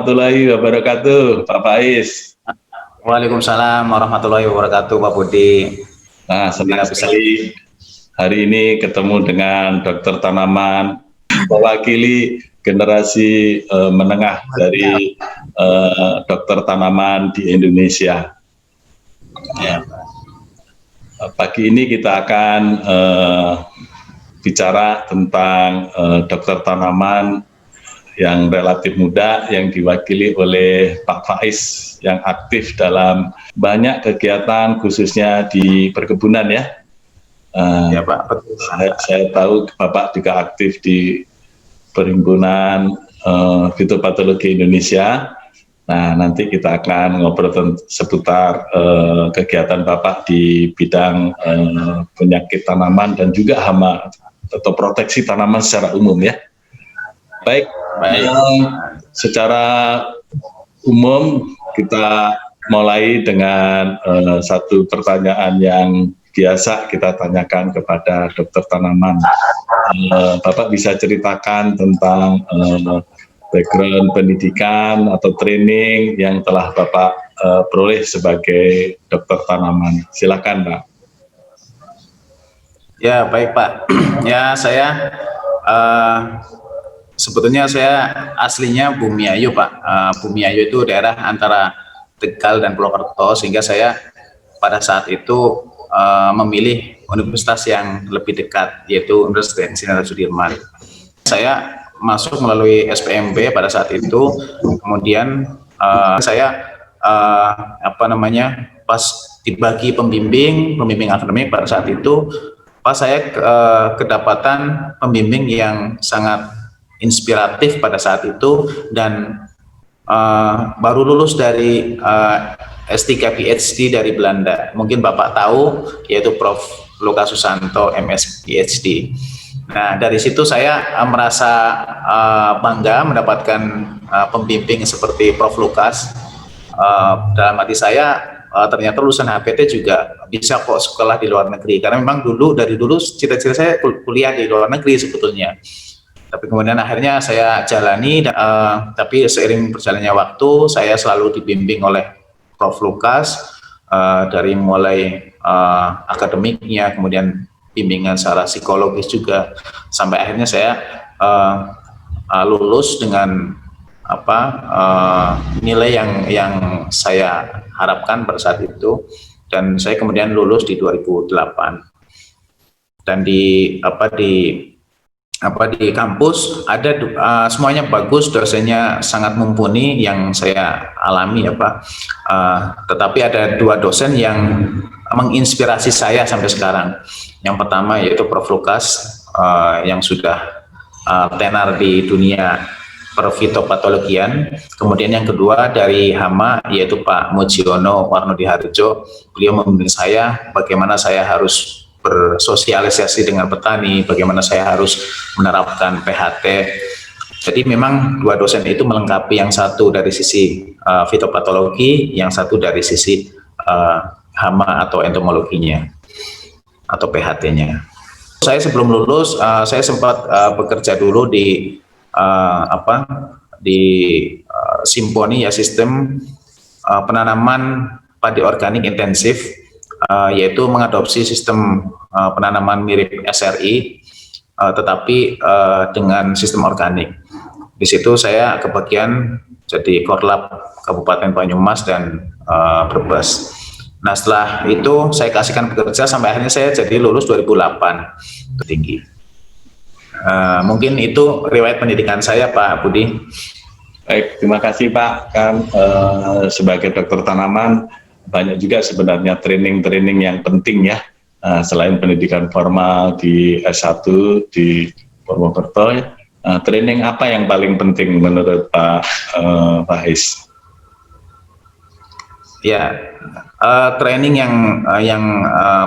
warahmatullahi wabarakatuh, Pak Faiz. Waalaikumsalam warahmatullahi wabarakatuh, Pak Budi. Nah, senang sekali hari ini ketemu dengan dokter tanaman, mewakili generasi menengah dari dokter tanaman di Indonesia. Ya. Pagi ini kita akan bicara tentang dokter tanaman yang relatif muda yang diwakili oleh Pak Faiz yang aktif dalam banyak kegiatan khususnya di perkebunan ya. Ya Pak, betul. Saya tahu Bapak juga aktif di Perhimpunan Fitopatologi Indonesia. Nah, nanti kita akan ngobrol seputar kegiatan Bapak di bidang penyakit tanaman dan juga hama atau proteksi tanaman secara umum ya. Baik. Secara umum kita mulai dengan satu pertanyaan yang biasa kita tanyakan kepada dokter tanaman. Bapak bisa ceritakan tentang background pendidikan atau training yang telah Bapak peroleh sebagai dokter tanaman. Silakan, Pak. Ya, baik Pak. Ya, saya sebetulnya saya aslinya Bumiayu, Pak. Bumiayu itu daerah antara Tegal dan Purwokerto, sehingga saya pada saat itu memilih universitas yang lebih dekat, yaitu Universitas Jenderal Sudirman. Saya masuk melalui SPMB pada saat itu, kemudian saya pas dibagi pembimbing akademik pada saat itu, pas saya kedapatan pembimbing yang sangat inspiratif pada saat itu dan baru lulus dari S3 PhD dari Belanda. Mungkin Bapak tahu, yaitu Prof. Lukas Susanto, MS PhD. Nah, dari situ saya merasa bangga mendapatkan pembimbing seperti Prof. Lukas. Dalam hati saya, ternyata lulusan HPT juga bisa kok sekolah di luar negeri. Karena memang dari dulu cita-cita saya kuliah di luar negeri sebetulnya. Tapi kemudian akhirnya saya jalani, tapi seiring berjalannya waktu, saya selalu dibimbing oleh Prof. Lukas, dari mulai akademiknya, kemudian bimbingan secara psikologis juga, sampai akhirnya saya lulus dengan nilai yang saya harapkan pada saat itu, dan saya kemudian lulus di 2008. Dan di kampus ada semuanya bagus, dosennya sangat mumpuni yang saya alami ya Pak. Tetapi ada dua dosen yang menginspirasi saya sampai sekarang. Yang pertama yaitu Prof. Lukas yang sudah tenar di dunia perfitopatologian. Kemudian yang kedua dari hama yaitu Pak Mujiono Warnodiharjo. Beliau membimbing saya bagaimana saya harus bersosialisasi dengan petani, bagaimana saya harus menerapkan PHT. Jadi memang dua dosen itu melengkapi, yang satu dari sisi fitopatologi, yang satu dari sisi hama atau entomologinya atau PHT-nya. Saya sebelum lulus, saya sempat bekerja dulu di Simponi ya, sistem penanaman padi organik intensif, yaitu mengadopsi sistem penanaman mirip SRI, tetapi dengan sistem organik. Di situ saya kebagian jadi Korlap Kabupaten Banyumas dan Brebes. Nah, setelah itu saya kasihkan bekerja sampai akhirnya saya jadi lulus 2008 tinggi. Mungkin itu riwayat pendidikan saya, Pak Budi. Baik, terima kasih Pak. Kan sebagai dokter tanaman banyak juga sebenarnya training-training yang penting ya, selain pendidikan formal di S1 di Purwokerto, training apa yang paling penting menurut Pak Faiz? Ya, training yang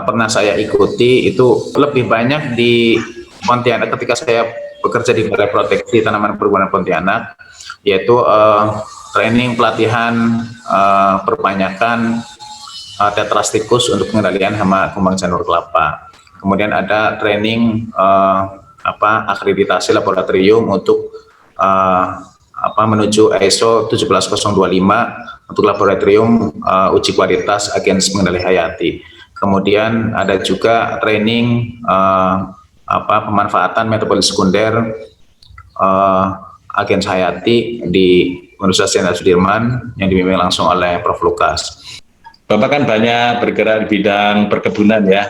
pernah saya ikuti itu lebih banyak di Pontianak ketika saya bekerja di Balai Proteksi Tanaman Perkebunan Pontianak, yaitu training pelatihan perbanyakan tetrastikus untuk pengendalian hama kumbang janur kelapa. Kemudian ada training akreditasi laboratorium untuk menuju ISO 17025 untuk laboratorium uji kualitas agens pengendali hayati. Kemudian ada juga training pemanfaatan metabolis sekunder agens hayati di Universitas Jenderal Sudirman yang dibimbing langsung oleh Prof. Lukas. Bapak kan banyak bergerak di bidang perkebunan ya.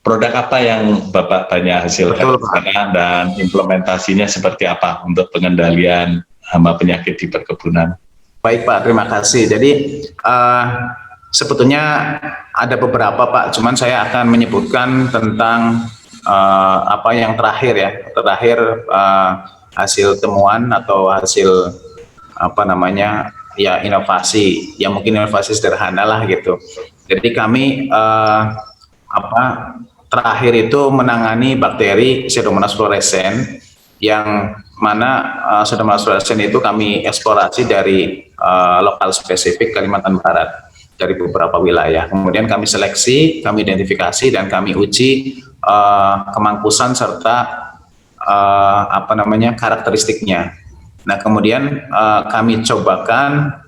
Produk apa yang Bapak banyak hasilkan dan implementasinya seperti apa untuk pengendalian hama penyakit di perkebunan? Baik Pak, terima kasih. Jadi sebetulnya ada beberapa Pak, cuman saya akan menyebutkan tentang apa yang terakhir ya, hasil temuan atau hasil inovasi, yang mungkin inovasi sederhana lah gitu. Jadi kami terakhir itu menangani bakteri Pseudomonas fluorescens, yang mana Pseudomonas fluorescens itu kami eksplorasi dari lokal spesifik Kalimantan Barat dari beberapa wilayah. Kemudian kami seleksi, kami identifikasi, dan kami uji kemangkusan serta karakteristiknya. Nah, kemudian kami cobakan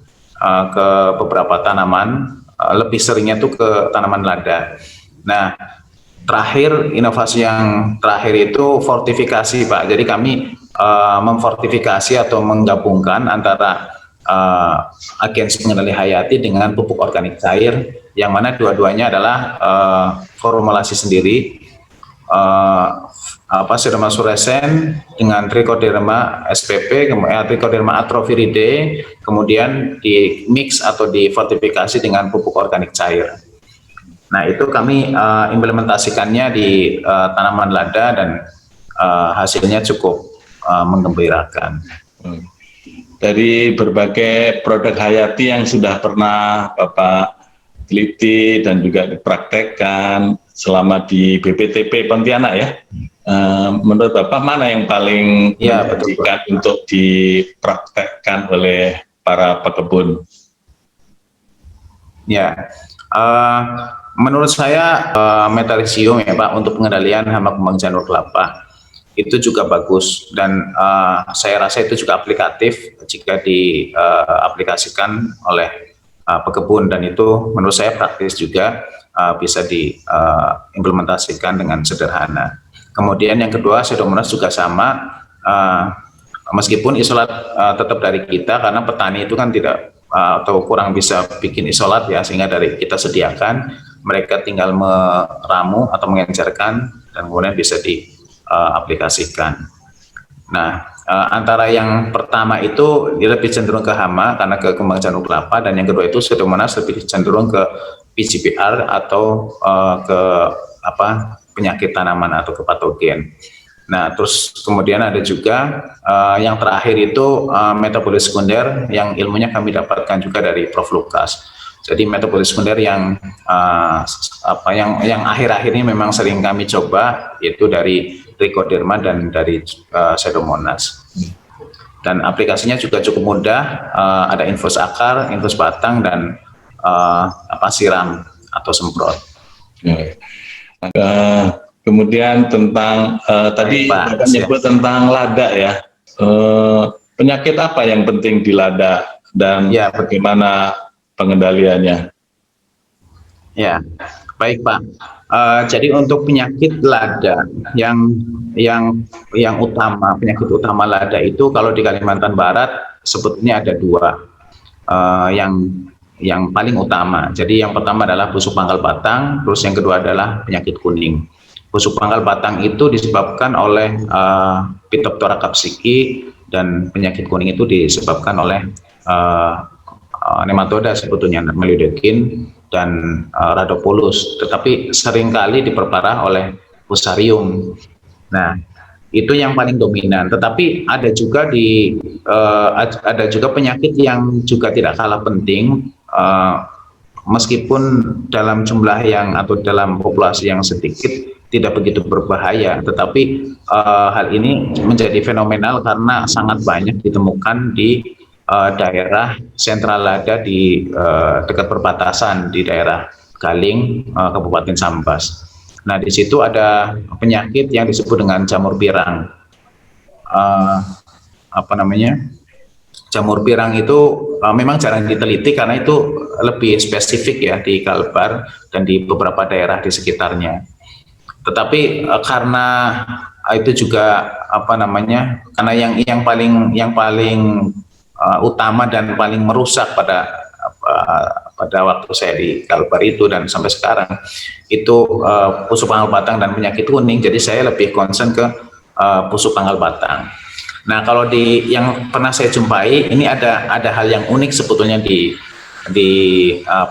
ke beberapa tanaman, lebih seringnya tuh ke tanaman lada. Nah, inovasi yang terakhir itu fortifikasi Pak. Jadi kami memfortifikasi atau menggabungkan antara agens pengendali hayati dengan pupuk organik cair, yang mana dua-duanya adalah formulasi sendiri, Pseudomonas fluorescens dengan Trichoderma spp, Trichoderma atrophyridae, kemudian di mix atau difortifikasi dengan pupuk organik cair. Nah, itu kami implementasikannya di tanaman lada, dan hasilnya cukup menggembirakan. Dari berbagai produk hayati yang sudah pernah Bapak teliti dan juga dipraktekkan selama di BPTP Pontianak ya, menurut Bapak mana yang paling menjanjikan untuk dipraktekkan oleh para pekebun? Ya, menurut saya metalisium ya Pak, untuk pengendalian hama kembang janur kelapa itu juga bagus, dan saya rasa itu juga aplikatif jika diaplikasikan oleh pekebun, dan itu menurut saya praktis juga, bisa diimplementasikan dengan sederhana. Kemudian yang kedua, Pseudomonas juga sama, meskipun isolat tetap dari kita, karena petani itu kan tidak atau kurang bisa bikin isolat ya, sehingga dari kita sediakan, mereka tinggal meramu atau mengencerkan, dan kemudian bisa diaplikasikan. Nah, antara yang pertama itu dia lebih cenderung ke hama karena ke kembang janur kelapa, dan yang kedua itu Pseudomonas lebih cenderung ke PGPR atau ke penyakit tanaman atau ke patogen. Nah, terus kemudian ada juga yang terakhir itu metabolis sekunder, yang ilmunya kami dapatkan juga dari Prof. Lukas. Jadi metabolis sekunder yang akhir-akhir ini memang sering kami coba, yaitu dari Trichoderma dan dari Pseudomonas. Dan aplikasinya juga cukup mudah, ada infus akar, infus batang, dan siram atau semprot. Kemudian tentang tadi Bapak menyebut tentang lada ya, penyakit apa yang penting di lada dan bagaimana pengendaliannya? Ya, baik Pak. Jadi untuk penyakit lada yang utama, penyakit utama lada itu kalau di Kalimantan Barat sebetulnya ada dua yang paling utama. Jadi yang pertama adalah busuk pangkal batang, terus yang kedua adalah penyakit kuning. Busuk pangkal batang itu disebabkan oleh Phytophthora capsicum, dan penyakit kuning itu disebabkan oleh nematoda sebetulnya, Melioidekin dan Rhodopulus, tetapi seringkali diperparah oleh Fusarium. Nah, itu yang paling dominan. Tetapi ada juga penyakit yang juga tidak kalah penting, meskipun dalam jumlah atau dalam populasi yang sedikit tidak begitu berbahaya, tetapi hal ini menjadi fenomenal karena sangat banyak ditemukan di daerah sentral lada di dekat perbatasan di daerah Galing, Kabupaten Sambas. Nah, di situ ada penyakit yang disebut dengan jamur pirang. apa namanya, jamur pirang itu memang jarang diteliti karena itu lebih spesifik ya di Kalbar dan di beberapa daerah di sekitarnya. Tetapi karena itu juga apa namanya, karena yang paling utama dan paling merusak pada waktu saya di Kalbar itu dan sampai sekarang itu pusuk pangkal batang dan penyakit kuning. Jadi saya lebih concern ke pusuk pangkal batang. Nah, kalau yang pernah saya jumpai ini ada hal yang unik sebetulnya di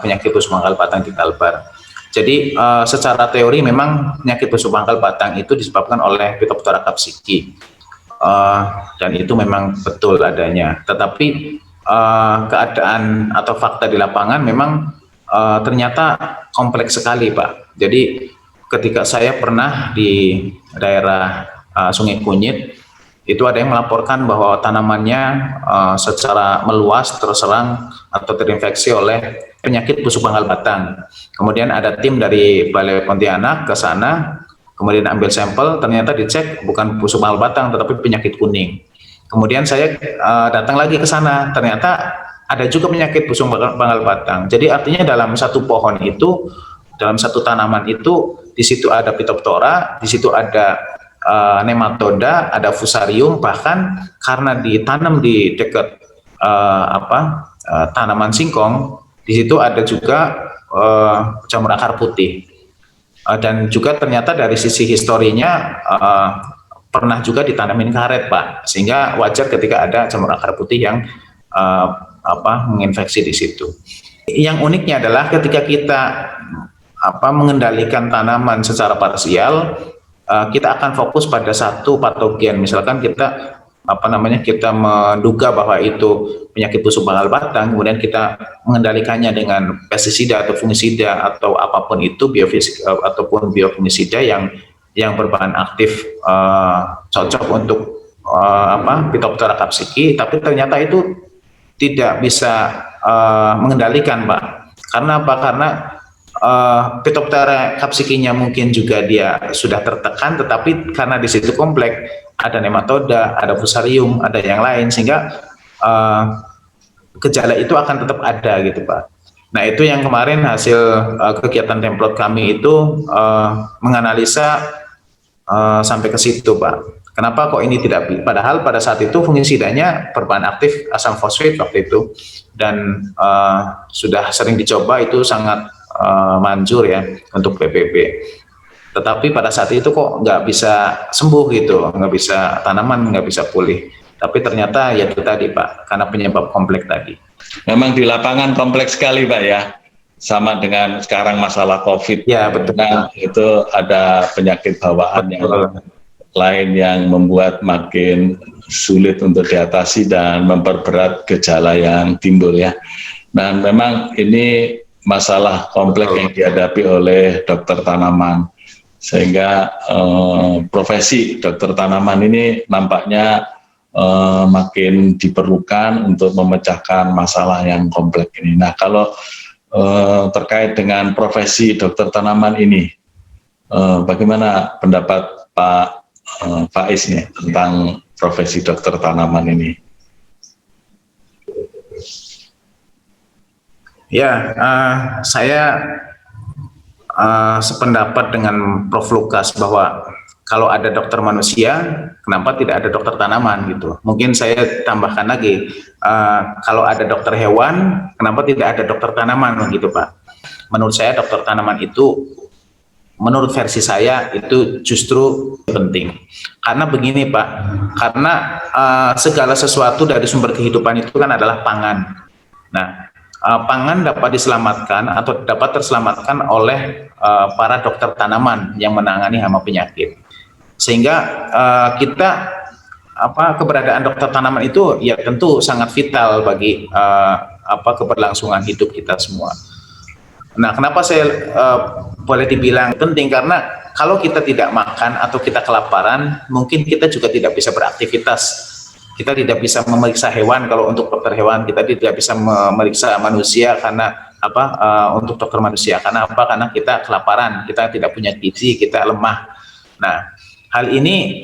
penyakit pusuk pangkal batang di Kalbar. Jadi secara teori memang penyakit pusuk pangkal batang itu disebabkan oleh Phytophthora capsicum, dan itu memang betul adanya. Tetapi keadaan atau fakta di lapangan memang ternyata kompleks sekali, Pak. Jadi ketika saya pernah di daerah Sungai Kunyit, itu ada yang melaporkan bahwa tanamannya secara meluas terserang atau terinfeksi oleh penyakit busuk pangkal batang. Kemudian ada tim dari Balai Pontianak ke sana, kemudian ambil sampel, ternyata dicek bukan busuk pangkal batang tetapi penyakit kuning. Kemudian saya datang lagi ke sana, ternyata ada juga penyakit busuk pangkal batang. Jadi artinya dalam satu pohon itu, dalam satu tanaman itu, di situ ada Phytophthora, di situ ada nematoda, ada fusarium, bahkan karena ditanam di dekat tanaman singkong, di situ ada juga jamur akar putih. Dan juga ternyata dari sisi historinya pernah juga ditanamin karet, Pak, sehingga wajar ketika ada jamur akar putih yang menginfeksi di situ. Yang uniknya adalah ketika kita mengendalikan tanaman secara parsial, kita akan fokus pada satu patogen. Misalkan kita kita menduga bahwa itu penyakit busuk pangkal batang, kemudian kita mengendalikannya dengan pestisida atau fungisida atau apapun itu, ataupun biofungisida yang berbahan aktif cocok untuk Phytophthora capsicum, tapi ternyata itu tidak bisa mengendalikan, Pak. Karena apa? Karena Phytophthora capsicum-nya mungkin juga dia sudah tertekan, tetapi karena di situ kompleks, ada nematoda, ada fusarium, ada yang lain, sehingga gejala itu akan tetap ada gitu, Pak. Nah, itu yang kemarin hasil kegiatan template kami itu menganalisa sampai ke situ, Pak. Kenapa kok ini tidak? Padahal pada saat itu fungisidanya berbahan aktif asam fosfat waktu itu, dan sudah sering dicoba, itu sangat manjur ya untuk PPB. Tetapi pada saat itu kok nggak bisa sembuh gitu, nggak bisa, tanaman nggak bisa pulih. Tapi ternyata ya itu tadi, Pak, karena penyebab kompleks tadi. Memang di lapangan kompleks sekali, Pak, ya. Sama dengan sekarang masalah COVID. Ya, betul. Nah, itu ada penyakit bawaan yang lain yang membuat makin sulit untuk diatasi dan memperberat gejala yang timbul ya. Dan memang ini masalah kompleks yang dihadapi oleh dokter tanaman, sehingga profesi dokter tanaman ini nampaknya makin diperlukan untuk memecahkan masalah yang kompleks ini. Nah, kalau terkait dengan profesi dokter tanaman ini, bagaimana pendapat Pak Faiz nih tentang profesi dokter tanaman ini? Ya, saya sependapat dengan Prof. Lukas bahwa kalau ada dokter manusia, kenapa tidak ada dokter tanaman gitu. Mungkin saya tambahkan lagi, kalau ada dokter hewan, kenapa tidak ada dokter tanaman gitu, Pak. Menurut saya dokter tanaman itu, menurut versi saya itu justru penting. Karena begini, Pak, karena segala sesuatu dari sumber kehidupan itu kan adalah pangan. Nah, pangan dapat diselamatkan atau dapat terselamatkan oleh para dokter tanaman yang menangani hama penyakit. Sehingga keberadaan dokter tanaman itu ya tentu sangat vital bagi keberlangsungan hidup kita semua. Nah, kenapa saya boleh dibilang penting? Karena kalau kita tidak makan atau kita kelaparan, mungkin kita juga tidak bisa beraktivitas. Kita tidak bisa memeriksa hewan. Kalau untuk dokter hewan, kita tidak bisa memeriksa manusia karena untuk dokter manusia. Karena apa? Karena kita kelaparan, kita tidak punya gizi, kita lemah. Nah, hal ini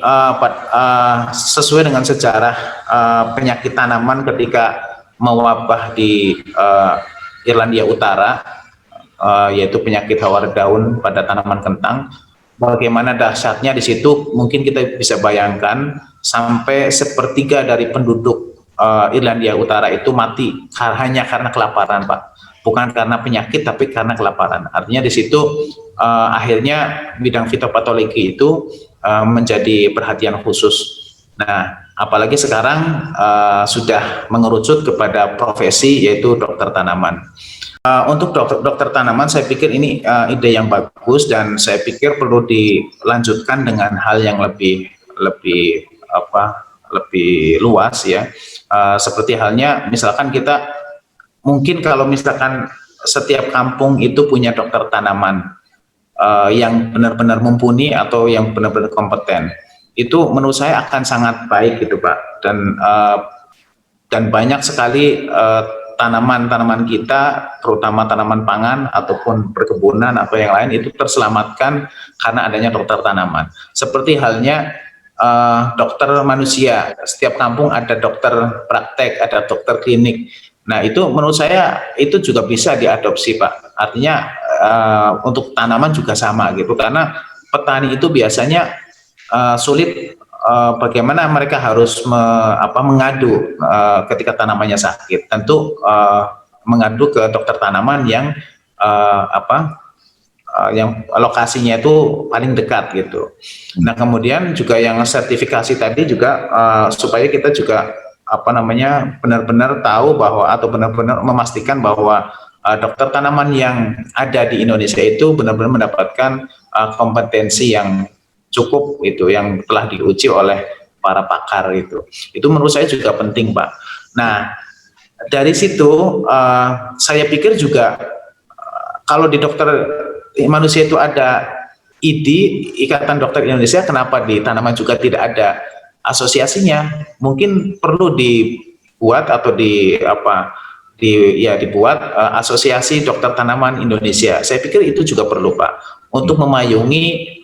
sesuai dengan sejarah penyakit tanaman ketika mewabah di Irlandia Utara, yaitu penyakit hawar daun pada tanaman kentang. Bagaimana dahsyatnya di situ, mungkin kita bisa bayangkan sampai sepertiga dari penduduk Irlandia Utara itu mati hanya karena kelaparan, Pak. Bukan karena penyakit, tapi karena kelaparan. Artinya di situ akhirnya bidang fitopatologi itu menjadi perhatian khusus. Nah, apalagi sekarang sudah mengerucut kepada profesi, yaitu dokter tanaman. Untuk dokter tanaman, saya pikir ini ide yang bagus, dan saya pikir perlu dilanjutkan dengan hal yang lebih luas ya. Seperti halnya misalkan kita mungkin kalau misalkan setiap kampung itu punya dokter tanaman yang benar-benar mumpuni atau yang benar-benar kompeten, itu menurut saya akan sangat baik gitu Pak. Dan banyak sekali tanaman-tanaman kita, terutama tanaman pangan ataupun perkebunan atau yang lain, itu terselamatkan karena adanya dokter tanaman. Seperti halnya dokter manusia, setiap kampung ada dokter praktek, ada dokter klinik. Nah, itu menurut saya itu juga bisa diadopsi Pak. Artinya untuk tanaman juga sama gitu, karena petani itu biasanya sulit bagaimana mereka harus mengadu ketika tanamannya sakit. Tentu mengadu ke dokter tanaman yang yang lokasinya itu paling dekat gitu. Nah, kemudian juga yang sertifikasi tadi juga supaya kita juga benar-benar tahu bahwa atau benar-benar memastikan bahwa dokter tanaman yang ada di Indonesia itu benar-benar mendapatkan kompetensi yang cukup itu, yang telah diuji oleh para pakar itu. Itu menurut saya juga penting Pak. Nah, dari situ saya pikir juga kalau di dokter manusia itu ada IDI, Ikatan Dokter Indonesia, kenapa di tanaman juga tidak ada asosiasinya? Mungkin perlu dibuat atau dibuat asosiasi dokter tanaman Indonesia. Saya pikir itu juga perlu Pak, untuk memayungi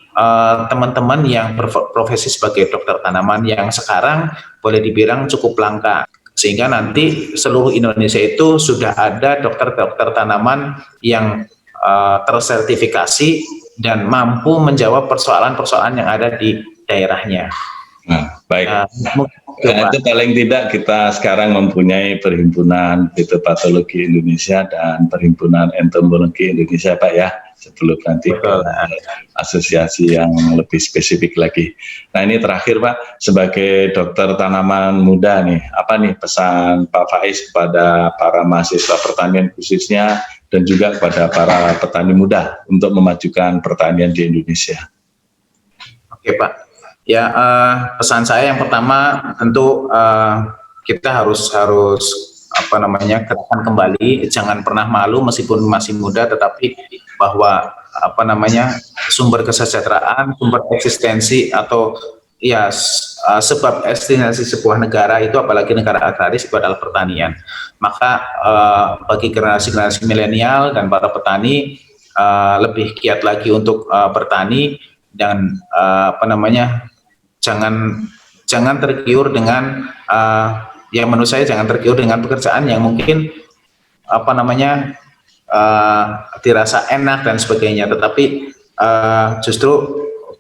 teman-teman yang berprofesi sebagai dokter tanaman yang sekarang boleh dibilang cukup langka, sehingga nanti seluruh Indonesia itu sudah ada dokter-dokter tanaman yang tersertifikasi dan mampu menjawab persoalan-persoalan yang ada di daerahnya. Nah, baik. Itu paling tidak kita sekarang mempunyai Perhimpunan Fitopatologi Indonesia dan Perhimpunan Entomologi Indonesia Pak ya, sebelum nanti ke asosiasi yang lebih spesifik lagi. Nah, ini terakhir Pak, sebagai dokter tanaman muda nih, apa nih pesan Pak Faiz kepada para mahasiswa pertanian khususnya dan juga kepada para petani muda untuk memajukan pertanian di Indonesia? Oke Pak, ya pesan saya yang pertama tentu kita harus gerakan kembali, jangan pernah malu meskipun masih muda, tetapi bahwa sumber kesejahteraan, sumber eksistensi atau ya sebab eksistensi sebuah negara itu, apalagi negara agraris, itu adalah pertanian. Maka bagi generasi milenial dan para petani lebih giat lagi untuk bertani, dan jangan tergiur dengan menurut saya jangan tergiur dengan pekerjaan yang mungkin dirasa enak dan sebagainya, tetapi justru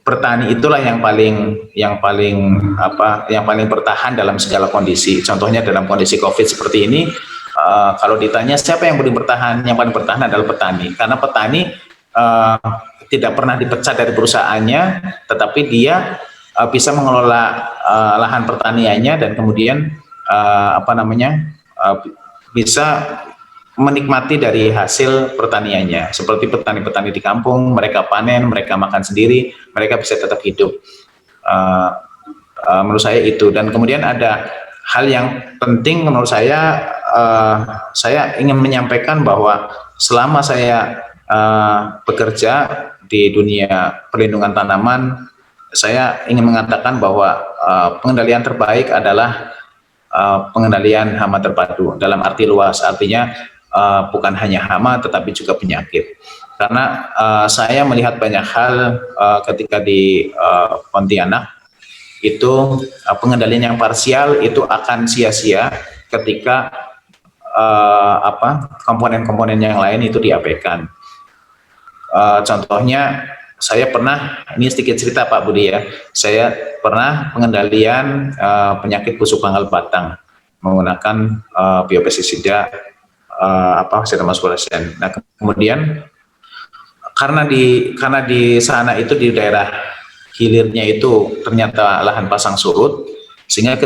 bertani itulah yang paling bertahan dalam segala kondisi. Contohnya dalam kondisi COVID seperti ini, kalau ditanya siapa yang paling bertahan, yang paling bertahan adalah petani, karena petani tidak pernah dipecat dari perusahaannya, tetapi dia bisa mengelola lahan pertaniannya dan kemudian bisa menikmati dari hasil pertaniannya. Seperti petani-petani di kampung, mereka panen, mereka makan sendiri, mereka bisa tetap hidup. Menurut saya itu. Dan kemudian ada hal yang penting menurut saya ingin menyampaikan bahwa selama saya bekerja di dunia perlindungan tanaman, saya ingin mengatakan bahwa pengendalian terbaik adalah pengendalian hama terpadu dalam arti luas, artinya bukan hanya hama tetapi juga penyakit. karena saya melihat banyak hal ketika di Pontianak itu pengendalian yang parsial itu akan sia-sia ketika komponen-komponen yang lain itu diabaikan. Contohnya saya pernah, ini sedikit cerita Pak Budi ya, saya pernah pengendalian penyakit busuk pangkal batang menggunakan biopestisida Cetirizine. Nah kemudian karena di sana itu di daerah hilirnya itu ternyata lahan pasang surut, sehingga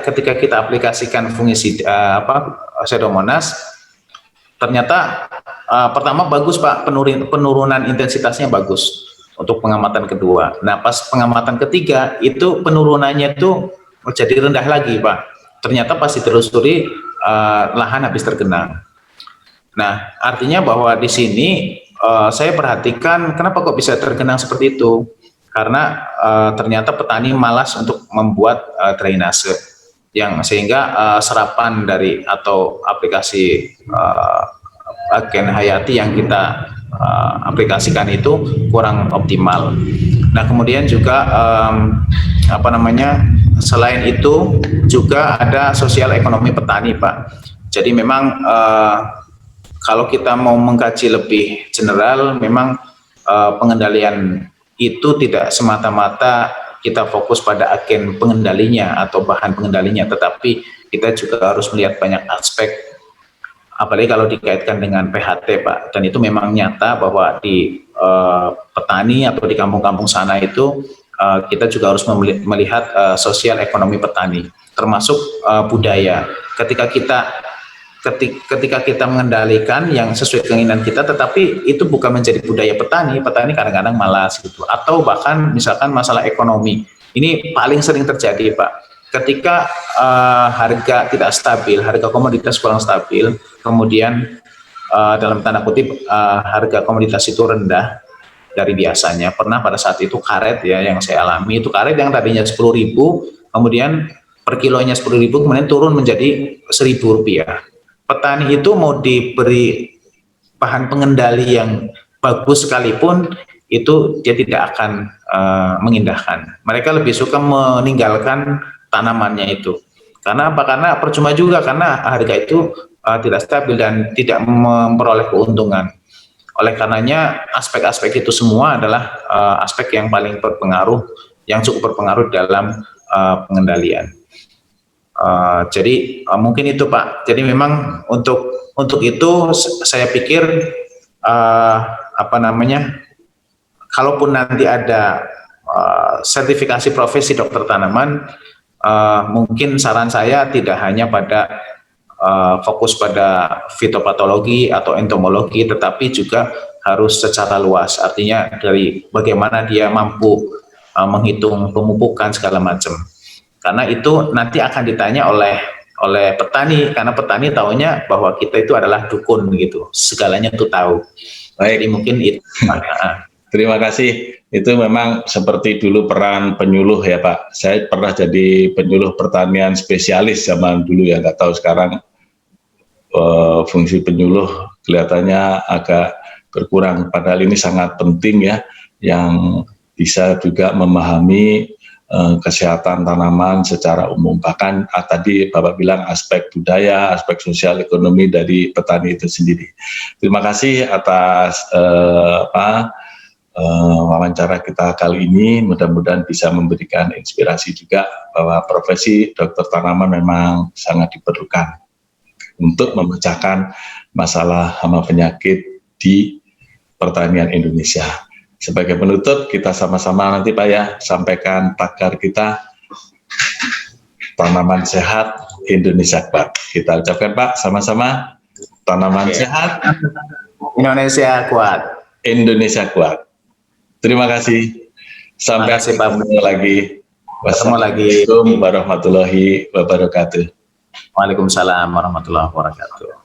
ketika kita aplikasikan fungisida Pseudomonas, ternyata pertama bagus Pak, penurunan intensitasnya bagus untuk pengamatan kedua. Nah pas pengamatan ketiga itu penurunannya itu jadi rendah lagi Pak. Ternyata pas ditelusuri lahan habis tergenang. Nah artinya bahwa di sini saya perhatikan kenapa kok bisa tergenang seperti itu, karena ternyata petani malas untuk membuat drainase yang sehingga serapan dari atau aplikasi agen hayati yang kita aplikasikan itu kurang optimal. Nah kemudian juga selain itu juga ada sosial ekonomi petani Pak. Jadi memang kalau kita mau mengkaji lebih general, memang pengendalian itu tidak semata-mata kita fokus pada agen pengendalinya atau bahan pengendalinya, tetapi kita juga harus melihat banyak aspek, apalagi kalau dikaitkan dengan PHT Pak. Dan itu memang nyata bahwa di petani atau di kampung-kampung sana itu kita juga harus melihat sosial ekonomi petani, termasuk budaya. Ketika kita mengendalikan yang sesuai keinginan kita, tetapi itu bukan menjadi budaya petani kadang-kadang malas gitu, atau bahkan misalkan masalah ekonomi. Ini paling sering terjadi Pak, ketika harga tidak stabil, harga komoditas kurang stabil, kemudian dalam tanda kutip harga komoditas itu rendah dari biasanya. Pernah pada saat itu karet ya yang saya alami, itu karet yang tadinya 10.000, kemudian per kilonya 10.000, kemudian turun menjadi Rp1.000. Petani itu mau diberi bahan pengendali yang bagus sekalipun, itu dia tidak akan mengindahkan. Mereka lebih suka meninggalkan tanamannya itu. Karena apa? Karena percuma juga, karena harga itu tidak stabil dan tidak memperoleh keuntungan. Oleh karenanya aspek-aspek itu semua adalah aspek yang paling berpengaruh, yang cukup berpengaruh dalam pengendalian. Jadi mungkin itu Pak. Jadi memang untuk itu saya pikir kalaupun nanti ada sertifikasi profesi dokter tanaman, mungkin saran saya tidak hanya pada fokus pada fitopatologi atau entomologi, tetapi juga harus secara luas. Artinya dari bagaimana dia mampu menghitung pemupukan segala macam. Karena itu nanti akan ditanya oleh petani, karena petani taunya bahwa kita itu adalah dukun gitu, segalanya itu tahu. Baik. Jadi mungkin itu. Terima kasih. Itu memang seperti dulu peran penyuluh ya Pak. Saya pernah jadi penyuluh pertanian spesialis zaman dulu ya, nggak tahu sekarang fungsi penyuluh kelihatannya agak berkurang. Padahal ini sangat penting ya, yang bisa juga memahami kesehatan tanaman secara umum. Bahkan tadi Bapak bilang aspek budaya, aspek sosial ekonomi dari petani itu sendiri. Terima kasih atas wawancara kita kali ini. Mudah-mudahan bisa memberikan inspirasi juga bahwa profesi dokter tanaman memang sangat diperlukan untuk memecahkan masalah hama penyakit di pertanian Indonesia. Sebagai penutup, kita sama-sama nanti Pak ya, sampaikan tagar kita, tanaman sehat, Indonesia kuat. Kita ucapkan Pak, sama-sama, tanaman sehat, Indonesia kuat. Indonesia kuat. Terima kasih. Sampai ketemu lagi. Wassalamualaikum warahmatullahi wabarakatuh. Waalaikumsalam warahmatullahi wabarakatuh.